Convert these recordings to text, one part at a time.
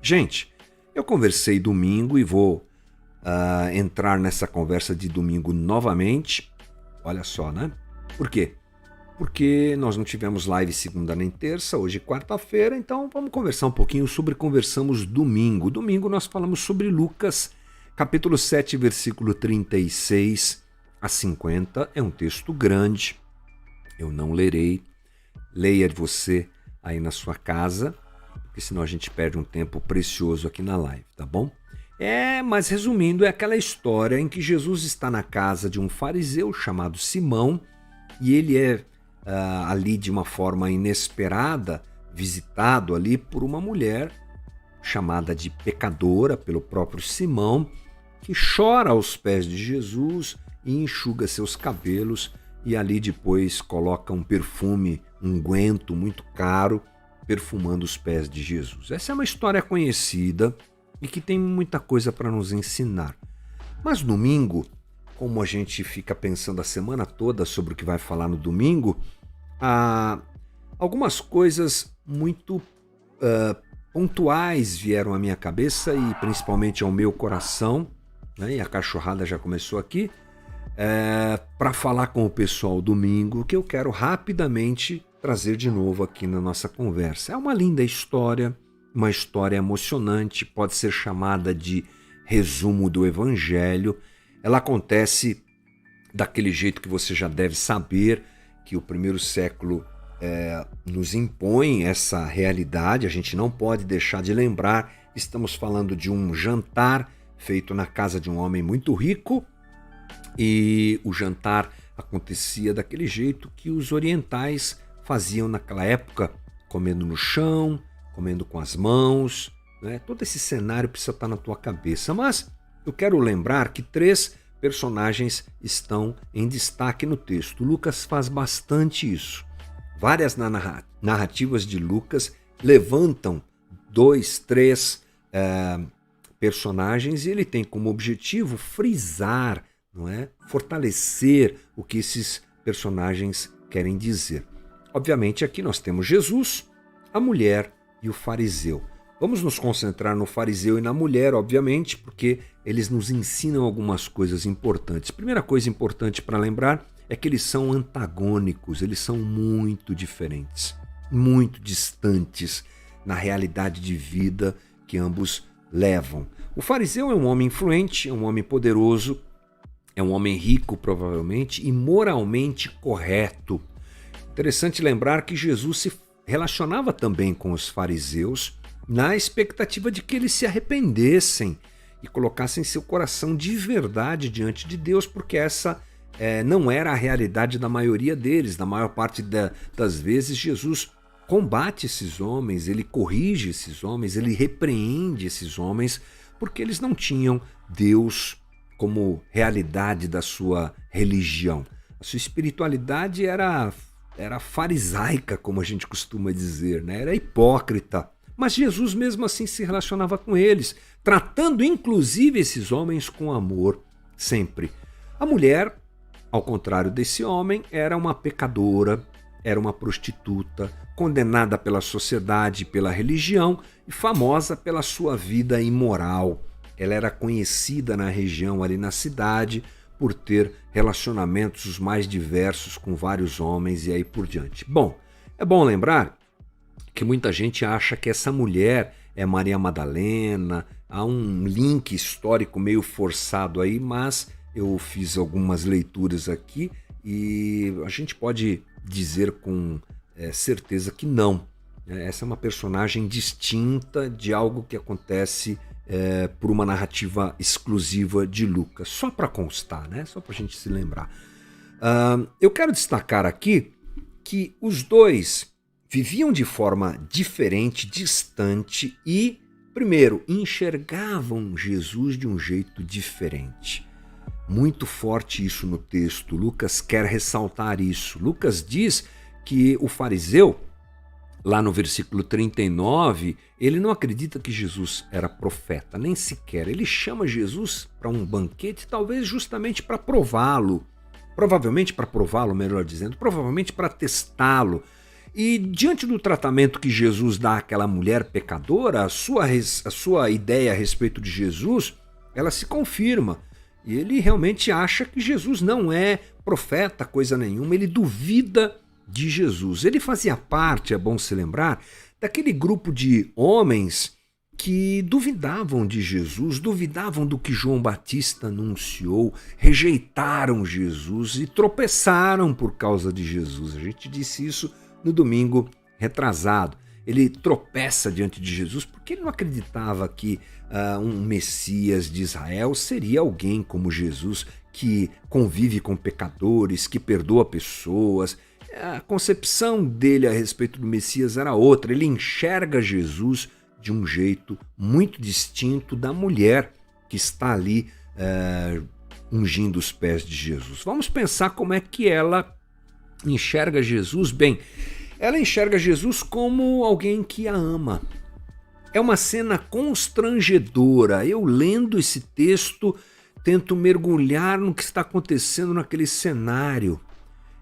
Gente, eu conversei domingo e vou entrar nessa conversa de domingo novamente. Olha só, né? Por quê? Porque nós não tivemos live segunda nem terça, hoje é quarta-feira, então vamos conversar um pouquinho sobre Conversamos Domingo. Domingo nós falamos sobre Lucas, capítulo 7, versículo 36 a 50. É um texto grande, eu não lerei. Leia você aí na sua casa, porque senão a gente perde um tempo precioso aqui na live, tá bom? Mas resumindo, é aquela história em que Jesus está na casa de um fariseu chamado Simão e ele é ali de uma forma inesperada, visitado ali por uma mulher chamada de pecadora pelo próprio Simão, que chora aos pés de Jesus e enxuga seus cabelos e ali depois coloca um perfume, um unguento muito caro, perfumando os pés de Jesus. Essa é uma história conhecida e que tem muita coisa para nos ensinar. Mas domingo, como a gente fica pensando a semana toda sobre o que vai falar no domingo, algumas coisas muito pontuais vieram à minha cabeça e principalmente ao meu coração, né? E a cachorrada já começou aqui, para falar com o pessoal domingo, que eu quero rapidamente trazer de novo aqui na nossa conversa. É uma linda história, uma história emocionante, pode ser chamada de resumo do Evangelho. Ela acontece daquele jeito que você já deve saber, que o primeiro século nos impõe essa realidade, a gente não pode deixar de lembrar. Estamos falando de um jantar feito na casa de um homem muito rico, e o jantar acontecia daquele jeito que os orientais faziam naquela época, comendo no chão, comendo com as mãos, né? Todo esse cenário precisa estar na tua cabeça, mas eu quero lembrar que 3 personagens estão em destaque no texto. Lucas faz bastante isso. Várias narrativas de Lucas levantam 2, 3 personagens e ele tem como objetivo frisar, não é? Fortalecer o que esses personagens querem dizer. Obviamente aqui nós temos Jesus, a mulher e o fariseu. Vamos nos concentrar no fariseu e na mulher, obviamente, porque eles nos ensinam algumas coisas importantes. Primeira coisa importante para lembrar é que eles são antagônicos, eles são muito diferentes, muito distantes na realidade de vida que ambos levam. O fariseu é um homem influente, é um homem poderoso, é um homem rico provavelmente e moralmente correto. Interessante lembrar que Jesus se relacionava também com os fariseus na expectativa de que eles se arrependessem e colocassem seu coração de verdade diante de Deus, porque essa não era a realidade da maioria deles. Na maior parte das vezes, Jesus combate esses homens, ele corrige esses homens, ele repreende esses homens, porque eles não tinham Deus como realidade da sua religião. A sua espiritualidade era farisaica, como a gente costuma dizer, né? Era hipócrita. Mas Jesus mesmo assim se relacionava com eles, tratando inclusive esses homens com amor, sempre. A mulher, ao contrário desse homem, era uma pecadora, era uma prostituta, condenada pela sociedade, pela religião e famosa pela sua vida imoral. Ela era conhecida na região, ali na cidade, por ter relacionamentos os mais diversos com vários homens e aí por diante. Bom, é bom lembrar que muita gente acha que essa mulher é Maria Madalena, há um link histórico meio forçado aí, mas eu fiz algumas leituras aqui e a gente pode dizer com certeza que não. Essa é uma personagem distinta de algo que acontece por uma narrativa exclusiva de Lucas, só para constar, né? Só para a gente se lembrar. Eu quero destacar aqui que os dois viviam de forma diferente, distante e, primeiro, enxergavam Jesus de um jeito diferente. Muito forte isso no texto. Lucas quer ressaltar isso. Lucas diz que o fariseu, lá no versículo 39, ele não acredita que Jesus era profeta, nem sequer. Ele chama Jesus para um banquete, talvez justamente para prová-lo. Provavelmente para prová-lo, melhor dizendo, provavelmente para testá-lo. E diante do tratamento que Jesus dá àquela mulher pecadora, a sua ideia a respeito de Jesus, ela se confirma. E ele realmente acha que Jesus não é profeta, coisa nenhuma, ele duvida de Jesus. Ele fazia parte, é bom se lembrar, daquele grupo de homens que duvidavam de Jesus, duvidavam do que João Batista anunciou, rejeitaram Jesus e tropeçaram por causa de Jesus. A gente disse isso no domingo retrasado. Ele tropeça diante de Jesus porque ele não acreditava que um Messias de Israel seria alguém como Jesus, que convive com pecadores, que perdoa pessoas. A concepção dele a respeito do Messias era outra. Ele enxerga Jesus de um jeito muito distinto da mulher que está ali ungindo os pés de Jesus. Vamos pensar como é que ela enxerga Jesus. Bem, ela enxerga Jesus como alguém que a ama. É uma cena constrangedora. Eu lendo esse texto, tento mergulhar no que está acontecendo naquele cenário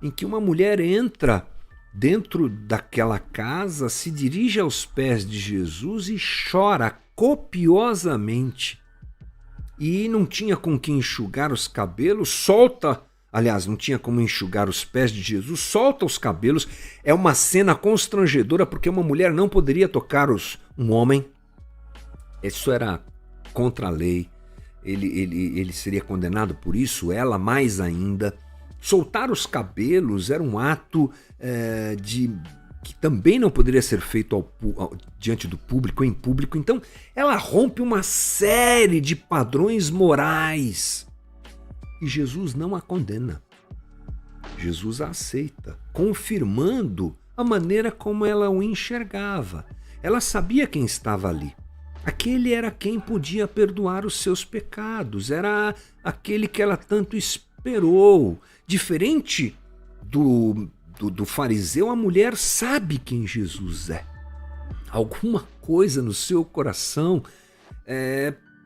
em que uma mulher entra dentro daquela casa, se dirige aos pés de Jesus e chora copiosamente. E não tinha com que enxugar os cabelos, não tinha como enxugar os pés de Jesus, solta os cabelos. É uma cena constrangedora porque uma mulher não poderia tocar um homem. Isso era contra a lei. Ele seria condenado por isso, ela mais ainda. Soltar os cabelos era um ato que também não poderia ser feito diante do público, em público. Então, ela rompe uma série de padrões morais. E Jesus não a condena. Jesus a aceita, confirmando a maneira como ela o enxergava. Ela sabia quem estava ali. Aquele era quem podia perdoar os seus pecados. Era aquele que ela tanto esperou. Diferente do fariseu, a mulher sabe quem Jesus é. Alguma coisa no seu coração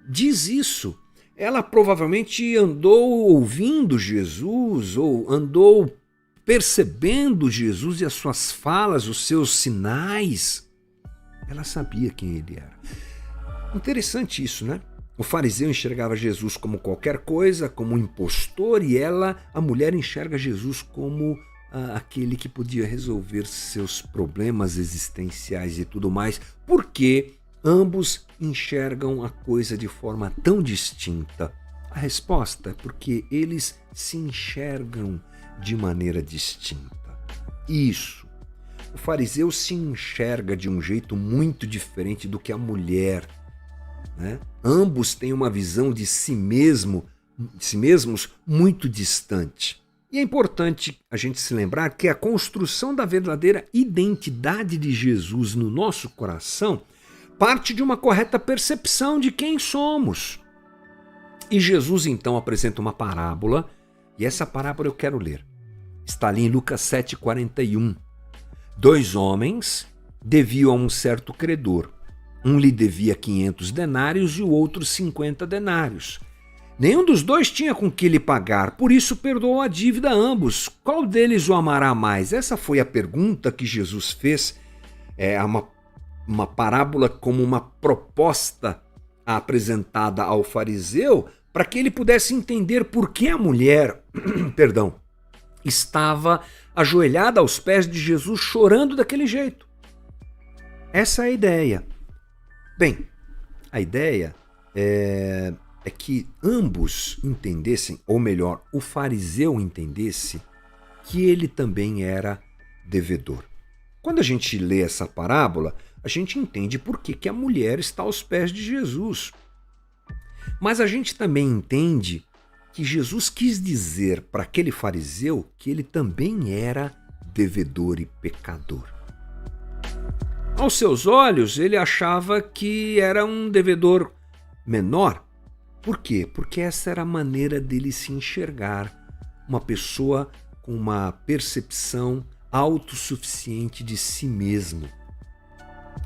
diz isso. Ela provavelmente andou ouvindo Jesus ou andou percebendo Jesus e as suas falas, os seus sinais. Ela sabia quem ele era. Interessante isso, né? O fariseu enxergava Jesus como qualquer coisa, como um impostor, e a mulher, enxerga Jesus como aquele que podia resolver seus problemas existenciais e tudo mais, porque ambos enxergam a coisa de forma tão distinta. A resposta é porque eles se enxergam de maneira distinta. Isso. O fariseu se enxerga de um jeito muito diferente do que a mulher. Né? Ambos têm uma visão de si mesmos muito distante. E é importante a gente se lembrar que a construção da verdadeira identidade de Jesus no nosso coração parte de uma correta percepção de quem somos. E Jesus então apresenta uma parábola, e essa parábola eu quero ler. Está ali em Lucas 7,41. 2 homens deviam a um certo credor. Um lhe devia 500 denários e o outro 50 denários. Nenhum dos dois tinha com que lhe pagar, por isso perdoou a dívida a ambos. Qual deles o amará mais? Essa foi a pergunta que Jesus fez. Uma parábola como uma proposta apresentada ao fariseu para que ele pudesse entender por que a mulher estava ajoelhada aos pés de Jesus chorando daquele jeito. Essa é a ideia. Bem, a ideia é que ambos entendessem, ou melhor, o fariseu entendesse que ele também era devedor. Quando a gente lê essa parábola, a gente entende por que a mulher está aos pés de Jesus. Mas a gente também entende que Jesus quis dizer para aquele fariseu que ele também era devedor e pecador. Aos seus olhos, ele achava que era um devedor menor. Por quê? Porque essa era a maneira dele se enxergar, uma pessoa com uma percepção autossuficiente de si mesmo.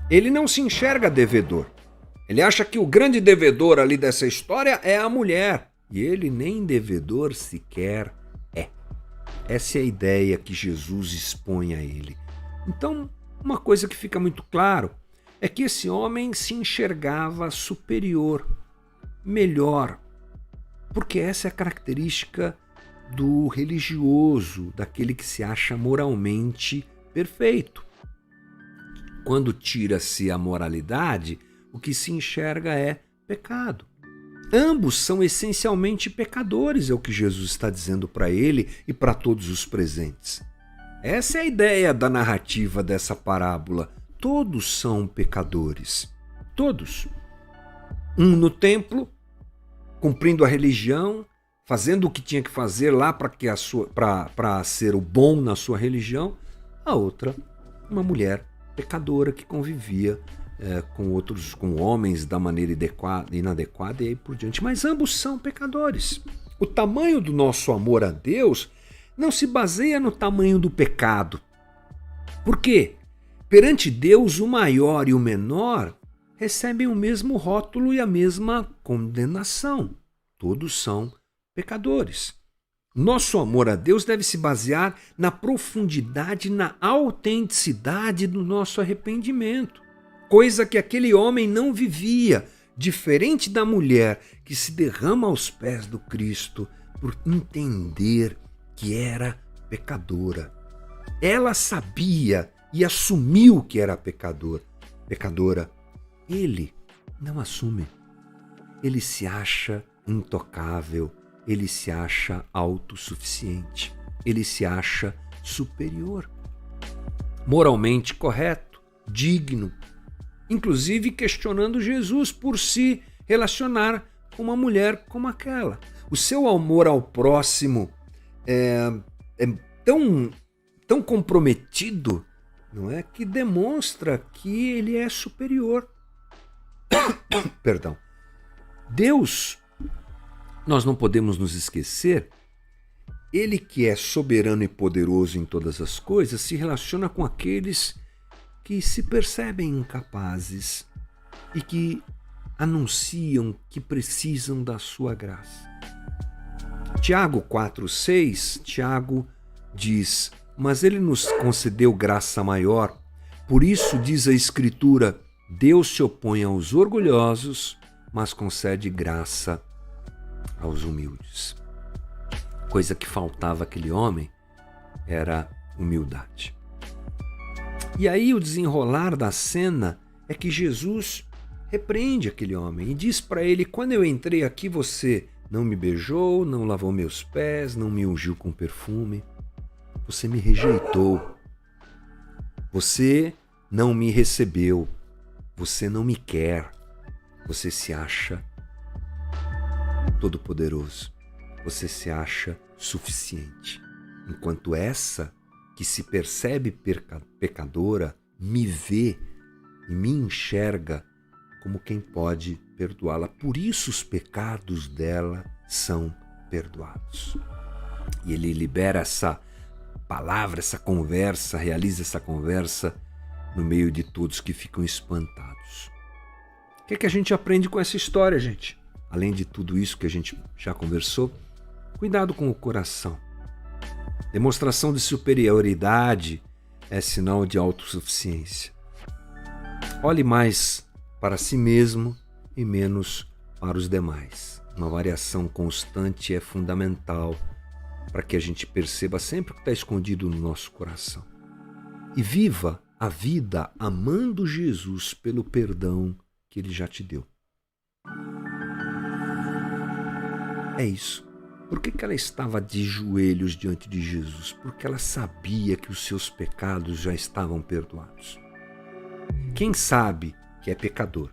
Ele não se enxerga devedor. Ele acha que o grande devedor ali dessa história é a mulher. E ele nem devedor sequer é. Essa é a ideia que Jesus expõe a ele. Então, uma coisa que fica muito claro é que esse homem se enxergava superior, melhor, porque essa é a característica do religioso, daquele que se acha moralmente perfeito. Quando tira-se a moralidade, o que se enxerga é pecado. Ambos são essencialmente pecadores, é o que Jesus está dizendo para ele e para todos os presentes. Essa é a ideia da narrativa dessa parábola. Todos são pecadores. Todos. Um no templo, cumprindo a religião, fazendo o que tinha que fazer lá para ser o bom na sua religião. A outra, uma mulher pecadora que convivia com homens da maneira inadequada e aí por diante. Mas ambos são pecadores. O tamanho do nosso amor a Deus não se baseia no tamanho do pecado. Por quê? Perante Deus, o maior e o menor recebem o mesmo rótulo e a mesma condenação. Todos são pecadores. Nosso amor a Deus deve se basear na profundidade, na autenticidade do nosso arrependimento. Coisa que aquele homem não vivia, diferente da mulher que se derrama aos pés do Cristo por entender que era pecadora. Ela sabia e assumiu que era pecadora. Ele não assume. Ele se acha intocável, ele se acha autossuficiente, ele se acha superior, moralmente correto, digno, inclusive questionando Jesus por se relacionar com uma mulher como aquela. O seu amor ao próximo é tão comprometido, não é, que demonstra que ele é superior. Perdão. Deus, nós não podemos nos esquecer, ele que é soberano e poderoso em todas as coisas, se relaciona com aqueles que se percebem incapazes e que anunciam que precisam da sua graça. Tiago 4,6, Tiago diz: mas ele nos concedeu graça maior, por isso diz a Escritura, Deus se opõe aos orgulhosos, mas concede graça aos humildes. Coisa que faltava àquele homem era humildade. E aí o desenrolar da cena é que Jesus repreende aquele homem e diz para ele: quando eu entrei aqui você não me beijou, não lavou meus pés, não me ungiu com perfume, você me rejeitou, você não me recebeu, você não me quer, você se acha todo-poderoso, você se acha suficiente, enquanto essa que se percebe pecadora me vê e me enxerga como quem pode perdoá-la. Por isso os pecados dela são perdoados. E ele libera essa palavra, essa conversa, realiza essa conversa no meio de todos que ficam espantados. O que é que a gente aprende com essa história, gente? Além de tudo isso que a gente já conversou, cuidado com o coração. Demonstração de superioridade é sinal de autossuficiência. Olhe mais para si mesmo e menos para os demais. Uma variação constante é fundamental para que a gente perceba sempre o que está escondido no nosso coração. E viva a vida amando Jesus pelo perdão que Ele já te deu. É isso. Por que ela estava de joelhos diante de Jesus? Porque ela sabia que os seus pecados já estavam perdoados. Quem sabe que é pecador,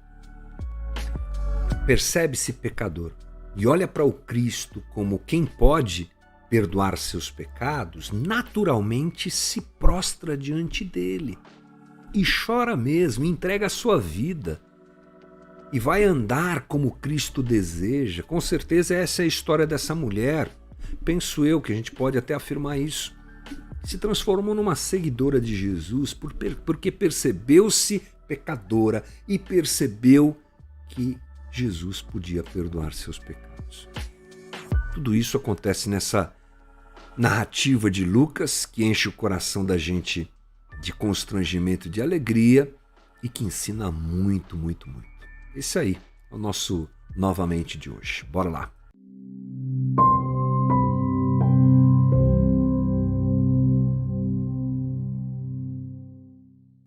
percebe-se pecador e olha para o Cristo como quem pode perdoar seus pecados, naturalmente se prostra diante dele e chora mesmo, entrega a sua vida e vai andar como Cristo deseja. Com certeza essa é a história dessa mulher. Penso eu que a gente pode até afirmar isso. Se transformou numa seguidora de Jesus porque percebeu-se pecadora e percebeu que Jesus podia perdoar seus pecados. Tudo isso acontece nessa narrativa de Lucas que enche o coração da gente de constrangimento, de alegria e que ensina muito, muito, muito. Esse aí é o nosso Novamente de hoje. Bora lá.